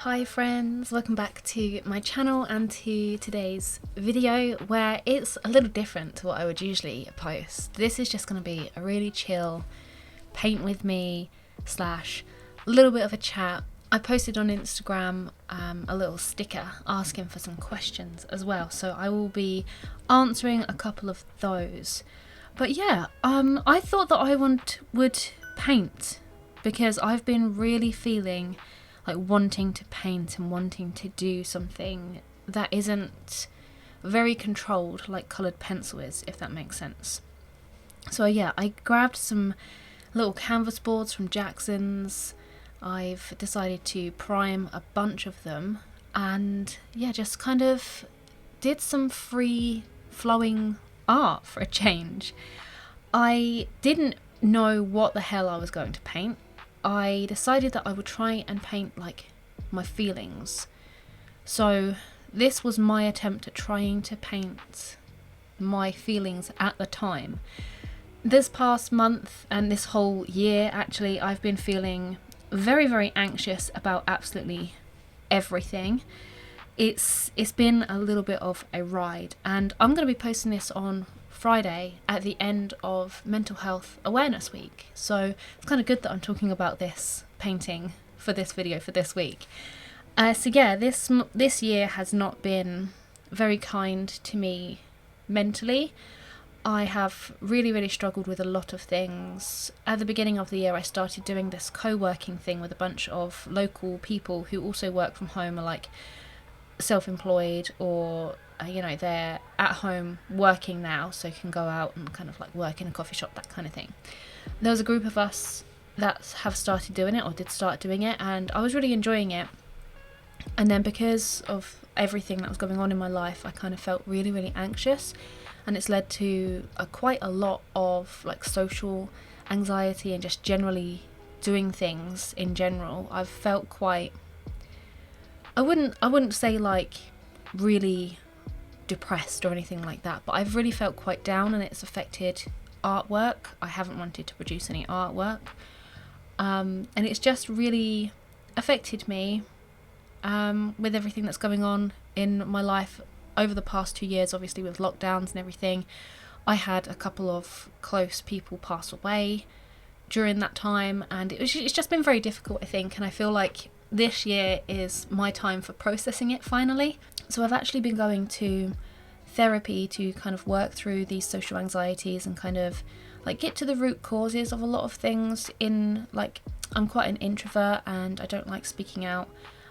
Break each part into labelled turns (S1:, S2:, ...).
S1: Hi friends, welcome back to my channel and to today's video where it's a little different to what I would usually post. This is just going to be a really chill paint with me / a little bit of a chat. I posted on Instagram a little sticker asking for some questions as well, so I will be answering a couple of those. But yeah, I thought that I would paint because I've been really feeling like wanting to paint and wanting to do something that isn't very controlled like coloured pencil is, if that makes sense. So yeah, I grabbed some little canvas boards from Jackson's. I've decided to prime a bunch of them and yeah, just kind of did some free flowing art for a change. I didn't know what the hell I was going to paint. I decided that I would try and paint like my feelings. So this was my attempt at trying to paint my feelings at the time. This past month and this whole year actually, I've been feeling very, very anxious about absolutely everything. It's been a little bit of a ride, and I'm going to be posting this on Friday at the end of Mental Health Awareness Week, so it's kind of good that I'm talking about this painting for this video for this week. So yeah, this year has not been very kind to me mentally. I have really struggled with a lot of things. At the beginning of the year I started doing this co-working thing with a bunch of local people who also work from home, or like self-employed, or you know, they're at home working now, so can go out and kind of like work in a coffee shop, that kind of thing. There was a group of us that have started doing it, or did start doing it, and I was really enjoying it. And then because of everything that was going on in my life, I kind of felt really anxious, and it's led to quite a lot of like social anxiety and just generally doing things in general. I've felt quite, I wouldn't say like really depressed or anything like that, but I've really felt quite down, and it's affected artwork. I haven't wanted to produce any artwork, and it's just really affected me with everything that's going on in my life over the past 2 years, obviously with lockdowns and everything. I had a couple of close people pass away during that time, and it's just been very difficult, I think, and I feel like this year is my time for processing it finally. So I've actually been going to therapy to kind of work through these social anxieties and kind of like get to the root causes of a lot of things. I'm quite an introvert and I don't like speaking out,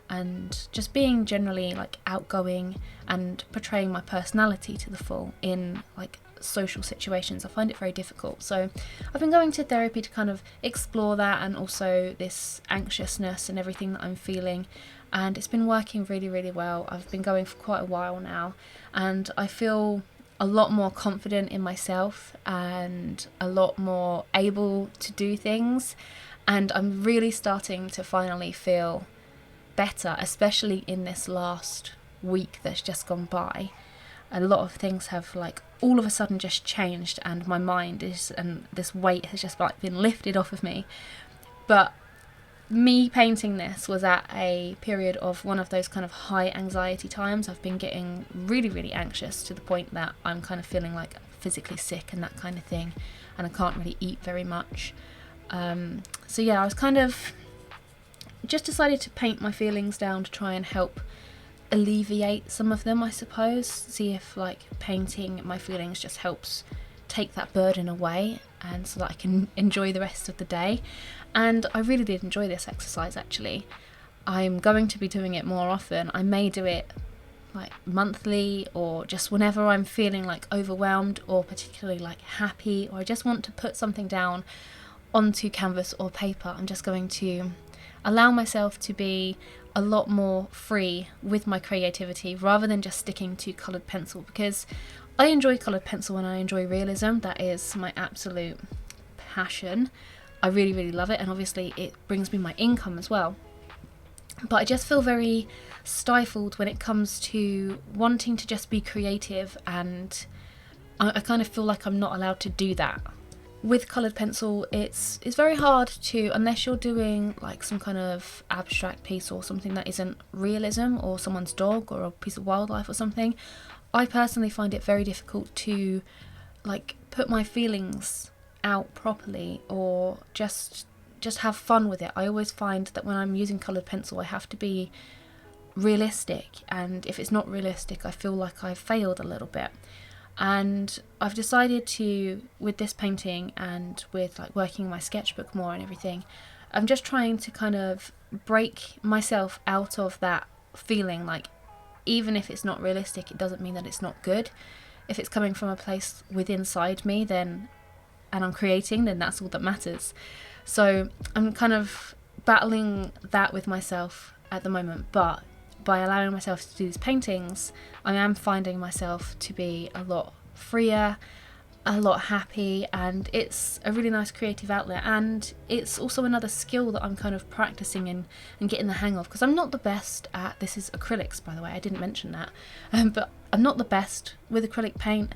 S1: and just being generally like outgoing and portraying my personality to the full in like social situations, I find it very difficult. So I've been going to therapy to kind of explore that, and also this anxiousness and everything that I'm feeling, and it's been working really well. I've been going for quite a while now, and I feel a lot more confident in myself and a lot more able to do things, and I'm really starting to finally feel better, especially in this last week that's just gone by. A lot of things have like all of a sudden just changed, and my mind and this weight has just like been lifted off of me. But me painting this was at a period of one of those kind of high anxiety times. I've been getting really anxious to the point that I'm kind of feeling like physically sick and that kind of thing, and I can't really eat very much. So yeah, I was kind of just decided to paint my feelings down to try and help alleviate some of them, I suppose. See if like painting my feelings just helps take that burden away, and so that I can enjoy the rest of the day. And I really did enjoy this exercise actually. I'm going to be doing it more often. I may do it like monthly, or just whenever I'm feeling like overwhelmed or particularly like happy, or I just want to put something down onto canvas or paper. I'm just going to allow myself to be a lot more free with my creativity rather than just sticking to coloured pencil, because I enjoy coloured pencil and I enjoy realism. That is my absolute passion. I really love it, and obviously it brings me my income as well. But I just feel very stifled when it comes to wanting to just be creative, and I kind of feel like I'm not allowed to do that. with coloured pencil, it's very hard to, unless you're doing like some kind of abstract piece or something that isn't realism, or someone's dog or a piece of wildlife or something. I personally find it very difficult to like put my feelings out properly, or just have fun with it. I always find that when I'm using coloured pencil, I have to be realistic, and if it's not realistic, I feel like I've failed a little bit. And I've decided to, with this painting and with like working my sketchbook more and everything, I'm just trying to kind of break myself out of that feeling like, even if it's not realistic, it doesn't mean that it's not good. If it's coming from a place within inside me, then, and I'm creating, then that's all that matters. So I'm kind of battling that with myself at the moment, but by allowing myself to do these paintings, I am finding myself to be a lot freer, a lot happy, and it's a really nice creative outlet. And it's also another skill that I'm kind of practicing and getting the hang of, because I'm not the best at, this is acrylics by the way, I didn't mention that, but I'm not the best with acrylic paint.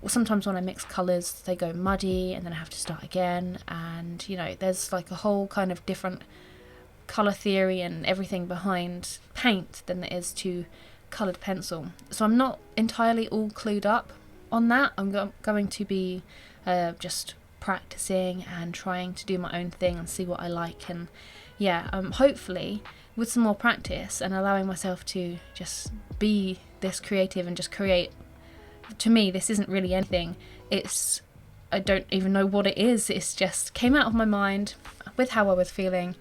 S1: Sometimes when I mix colours they go muddy and then I have to start again, and you know, there's like a whole kind of different colour theory and everything behind paint than there is to coloured pencil. So I'm not entirely all clued up on that. I'm going to be just practicing and trying to do my own thing and see what I like, and yeah, hopefully with some more practice and allowing myself to just be this creative and just create. To me, this isn't really anything. It's, I don't even know what it is. It's just came out of my mind with how I was feeling,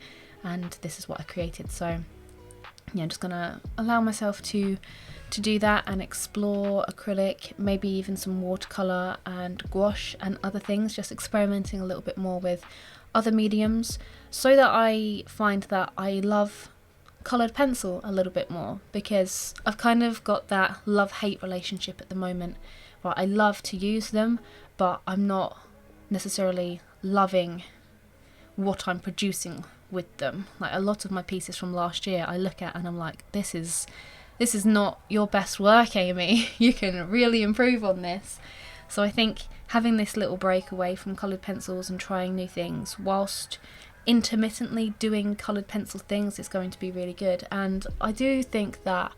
S1: and this is what I created. So yeah, I'm just gonna allow myself to do that and explore acrylic, maybe even some watercolour and gouache and other things, just experimenting a little bit more with other mediums, so that I find that I love coloured pencil a little bit more, because I've kind of got that love-hate relationship at the moment where I love to use them, but I'm not necessarily loving what I'm producing with them. Like a lot of my pieces from last year I look at and I'm like, this is not your best work, Amie. You can really improve on this. So I think having this little break away from coloured pencils and trying new things whilst intermittently doing coloured pencil things is going to be really good. And I do think that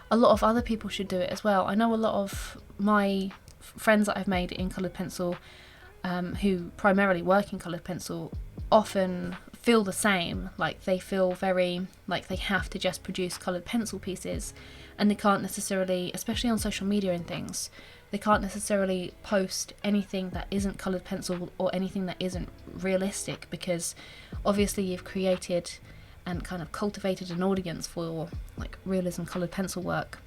S1: a lot of other people should do it as well. I know a lot of my friends that I've made in coloured pencil, who primarily work in coloured pencil, often feel the same. Like they feel very like they have to just produce coloured pencil pieces, and they can't necessarily, especially on social media and things, they can't necessarily post anything that isn't coloured pencil or anything that isn't realistic, because obviously you've created and kind of cultivated an audience for like realism coloured pencil work,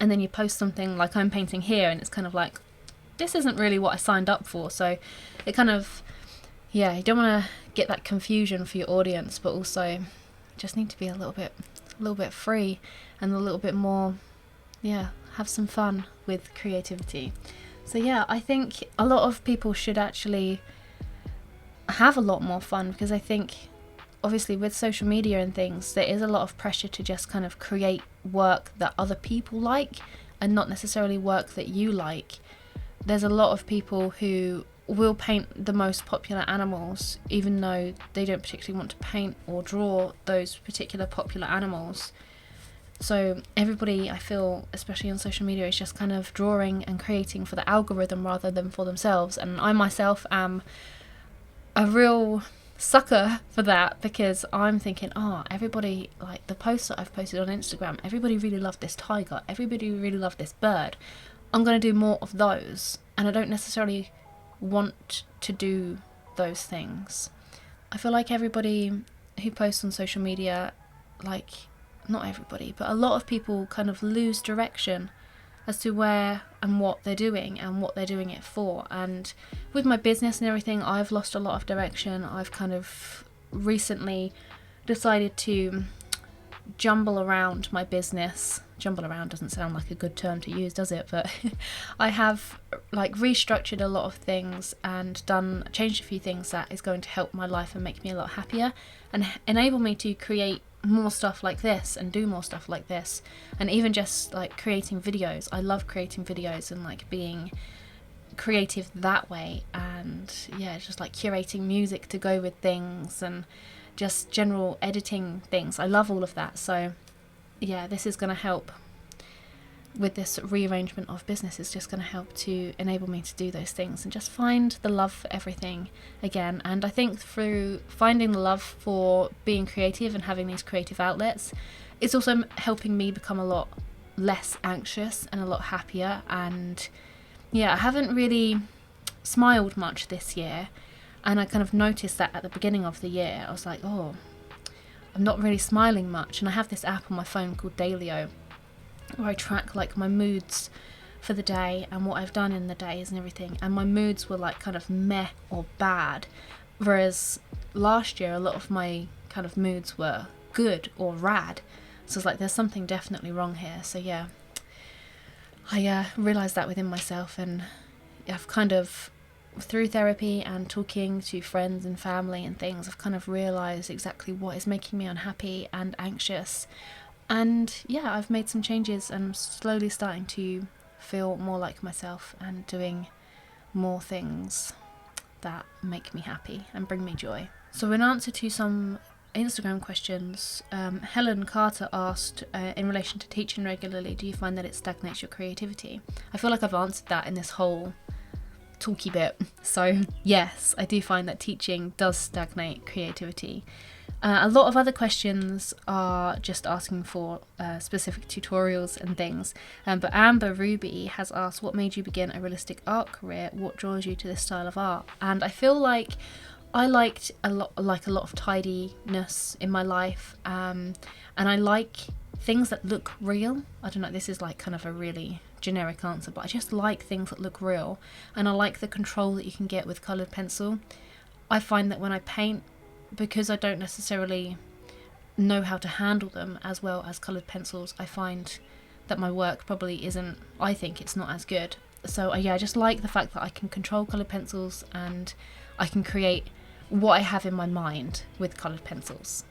S1: and then you post something like I'm painting here and it's kind of like, this isn't really what I signed up for. So it kind of, yeah, you don't want to get that confusion for your audience, but also just need to be a little bit free and a little bit more, yeah, have some fun with creativity. So yeah, I think a lot of people should actually have a lot more fun, because I think obviously with social media and things there is a lot of pressure to just kind of create work that other people like and not necessarily work that you like. There's a lot of people who will paint the most popular animals even though they don't particularly want to paint or draw those particular popular animals. So everybody, I feel, especially on social media, is just kind of drawing and creating for the algorithm rather than for themselves. And I myself am a real sucker for that, because I'm thinking, everybody, like the posts that I've posted on Instagram, everybody really loved this tiger, everybody really loved this bird, I'm going to do more of those. And I don't necessarily want to do those things. I feel like everybody who posts on social media, like, not everybody, but a lot of people kind of lose direction as to where and what they're doing and what they're doing it for. And with my business and everything, I've lost a lot of direction. I've kind of recently decided to jumble around my business. Jumble around doesn't sound like a good term to use, does it? But I have like restructured a lot of things and changed a few things that is going to help my life and make me a lot happier and enable me to create more stuff like this and do more stuff like this, and even just like creating videos. I love creating videos and like being creative that way. And yeah, just like curating music to go with things and just general editing things. I love all of that. So yeah, this is going to help with this rearrangement of business. Is just going to help to enable me to do those things and just find the love for everything again. And I think through finding the love for being creative and having these creative outlets, it's also helping me become a lot less anxious and a lot happier. And yeah, I haven't really smiled much this year, and I kind of noticed that at the beginning of the year. I was like, oh, I'm not really smiling much. And I have this app on my phone called Dailyo, where I track like my moods for the day and what I've done in the days and everything. And my moods were like kind of meh or bad, whereas last year a lot of my kind of moods were good or rad. So it's like there's something definitely wrong here. So yeah, I realised that within myself, and I've kind of, through therapy and talking to friends and family and things, I've kind of realised exactly what is making me unhappy and anxious. And yeah, I've made some changes and I'm slowly starting to feel more like myself and doing more things that make me happy and bring me joy. So in answer to some Instagram questions, Helen Carter asked, in relation to teaching regularly, do you find that it stagnates your creativity? I feel like I've answered that in this whole talky bit. So yes, I do find that teaching does stagnate creativity. A lot of other questions are just asking for specific tutorials and things, but Amber Ruby has asked, what made you begin a realistic art career? What draws you to this style of art? And I feel like I liked a lot of tidiness in my life, and I like things that look real. I don't know, this is like kind of a really generic answer, but I just like things that look real, and I like the control that you can get with coloured pencil. I find that when I paint, because I don't necessarily know how to handle them as well as coloured pencils, I find that my work probably isn't, I think it's not as good. So yeah, I just like the fact that I can control coloured pencils and I can create what I have in my mind with coloured pencils.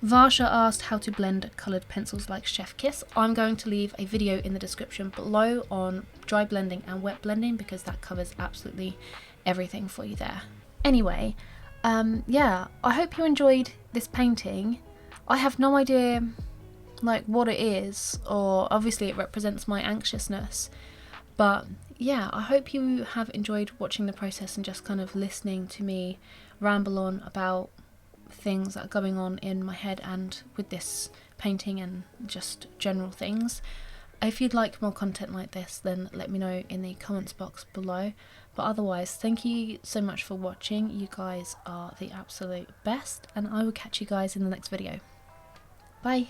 S1: Varsha asked how to blend coloured pencils like Chef Kiss. I'm going to leave a video in the description below on dry blending and wet blending, because that covers absolutely everything for you there. Anyway, yeah, I hope you enjoyed this painting. I have no idea like what it is, or obviously it represents my anxiousness, but yeah, I hope you have enjoyed watching the process and just kind of listening to me ramble on about things that are going on in my head and with this painting and just general things. If you'd like more content like this, then let me know in the comments box below. But otherwise, thank you so much for watching. You guys are the absolute best, and I will catch you guys in the next video. Bye!